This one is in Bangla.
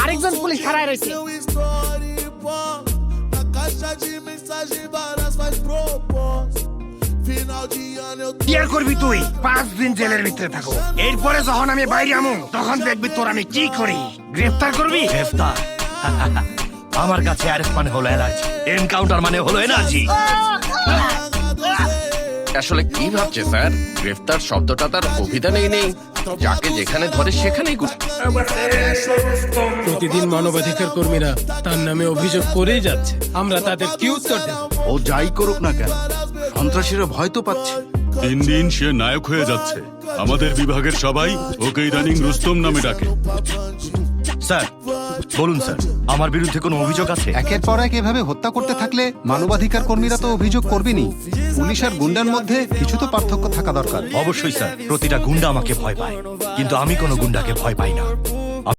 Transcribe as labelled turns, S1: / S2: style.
S1: আরেকজন পুলিশ খাড়ায় রয়েছে।
S2: কি আর করবি তুই? 5 দিন জেলের ভিতরে থাকো, এরপরে যখন আমি বাইরে আমু তখন দেখবি তোর আমি কি করি। গ্রেফতার করবি?
S3: গ্রেফতার? আমার কাছে অ্যারেস্ট মানে হলো অ্যালার্জি, এনকাউন্টার মানে হলো এনার্জি।
S4: আসলে কি ভাবছে স্যার? গ্রেফতার শব্দটা তার অভিধানেই নেই, যাকে যেখানে ধরে সেখানেই
S5: প্রতিদিন মানবাধিকার কর্মীরা তার নামে অভিযোগ করেই যাচ্ছে, আমরা তাদের কি উত্তর দেব?
S6: ও যাই করুক না কেন, সন্ত্রাসীরা ভয় তো পাচ্ছে।
S7: দিন দিন সে নায়ক হয়ে যাচ্ছে। আমাদের বিভাগের সবাই ওকে ইদানিং রুস্তম নামে ডাকে।
S3: স্যার বলুন স্যার, আমার বিরুদ্ধে কোনো অভিযোগ আছে?
S8: একের পর এক এভাবে হত্যা করতে থাকলে মানবাধিকার কর্মীরা তো অভিযোগ করবেনই। পুলিশ আর গুন্ডার মধ্যে কিছু তো পার্থক্য থাকা দরকার।
S3: অবশ্যই স্যার, প্রতিটা গুন্ডা আমাকে ভয় পায়, কিন্তু আমি কোনো গুন্ডাকে ভয় পাই না।